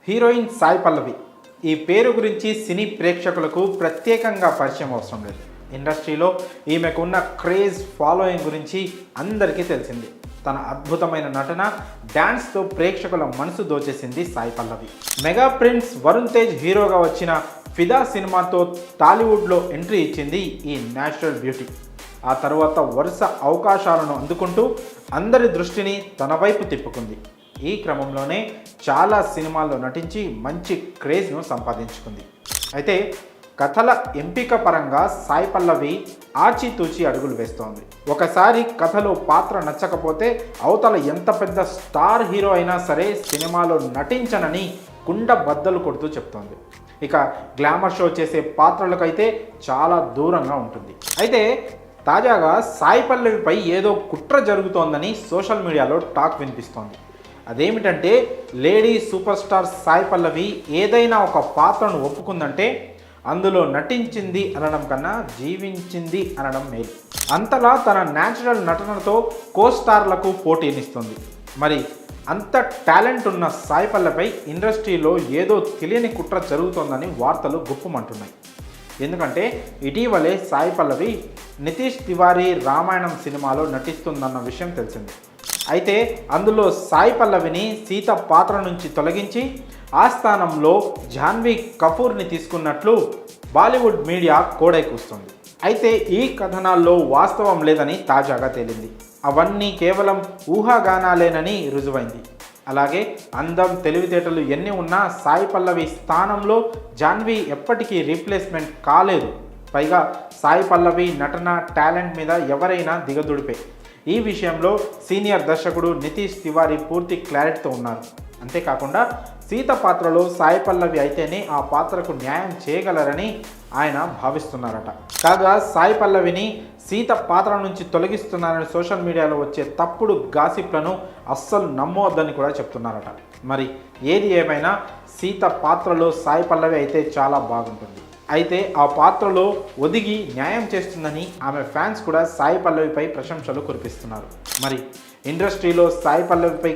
Heroine Sai Pallavi ఈ పేరు గురించి సినీ ప్రేక్షకులకు ప్రత్యేకంగా పరిచయం అవసరం లేదు. ఇండస్ట్రీలో ఈమెకున్న క్రేజ్ ఫాలోయింగ్ గురించి అందరికీ తెలిసింది. తన అద్భుతమైన నటన, డ్యాన్స్తో ప్రేక్షకుల మనసు దోచేసింది సాయి పల్లవి. మెగా ప్రిన్స్ వరుణ్ తేజ్ హీరోగా వచ్చిన ఫిదా సినిమాతో టాలీవుడ్లో ఎంట్రీ ఇచ్చింది ఈ నేచురల్ బ్యూటీ. ఆ తర్వాత వరుస అవకాశాలను అందుకుంటూ అందరి దృష్టిని తన వైపు తిప్పుకుంది. ఈ క్రమంలోనే చాలా సినిమాల్లో నటించి మంచి క్రేజ్ను సంపాదించుకుంది. అయితే కథల ఎంపిక పరంగా సాయి పల్లవి ఆచితూచి అడుగులు వేస్తోంది. ఒకసారి కథలో పాత్ర నచ్చకపోతే అవతల ఎంత పెద్ద స్టార్ హీరో అయినా సరే సినిమాలో నటించనని కుండ బద్దలు కొడుతూ చెప్తోంది. ఇక గ్లామర్ షో చేసే పాత్రలకైతే చాలా దూరంగా ఉంటుంది. అయితే తాజాగా సాయి పల్లవిపై ఏదో కుట్ర జరుగుతోందని సోషల్ మీడియాలో టాక్ వినిపిస్తోంది. అదేమిటంటే lady super star Sai Pallavi ఏదైనా ఒక పాత్రను ఒప్పుకుందంటే అందులో నటించింది అనడం కన్నా జీవించింది అనడం మేలు. అంతలా తన న్యాచురల్ నటనతో కో స్టార్లకు పోటీనిస్తుంది. మరి అంత టాలెంట్ ఉన్న సాయి పల్లవిపై ఇండస్ట్రీలో ఏదో తెలియని కుట్ర జరుగుతోందని వార్తలు గుప్పుమంటున్నాయి. ఎందుకంటే ఇటీవలే సాయి పల్లవి నితీష్ తివారీ రామాయణం సినిమాలో నటిస్తుందన్న విషయం తెలిసింది. అయితే అందులో సాయి పల్లవిని సీత పాత్ర నుంచి తొలగించి ఆ స్థానంలో జాన్వీ కపూర్ని తీసుకున్నట్లు బాలీవుడ్ మీడియా కోడై కూస్తుంది. అయితే ఈ కథనాల్లో వాస్తవం లేదని తాజాగా తేలింది. అవన్నీ కేవలం ఊహాగానాలేనని రుజువైంది. అలాగే అందం, తెలివితేటలు ఎన్ని ఉన్నా సాయి పల్లవి స్థానంలో జాన్వీ ఎప్పటికీ రీప్లేస్మెంట్ కాలేదు. పైగా సాయి పల్లవి నటన, టాలెంట్ మీద ఎవరైనా దిగదుడిపే. ఈ విషయంలో సీనియర్ దర్శకుడు నితీష్ తివారీ పూర్తి క్లారిటీతో ఉన్నారు. అంతేకాకుండా సీత పాత్రలో సాయి పల్లవి అయితేనే ఆ పాత్రకు న్యాయం చేయగలరని ఆయన భావిస్తున్నారట. కాగా సాయి పల్లవిని సీత పాత్ర నుంచి తొలగిస్తున్నారని సోషల్ మీడియాలో వచ్చే తప్పుడు గాసిప్లను అస్సలు నమ్మవద్దని కూడా చెప్తున్నారట. మరి ఏది ఏమైనా సీత పాత్రలో సాయి పల్లవి అయితే చాలా బాగుంటుంది. అయితే ఆ పాత్రలో ఒదిగి న్యాయం చేస్తుందని ఆమె ఫ్యాన్స్ కూడా సాయి పల్లవిపై ప్రశంసలు కురిపిస్తున్నారు. మరి ఇండస్ట్రీలో సాయి పల్లవిపై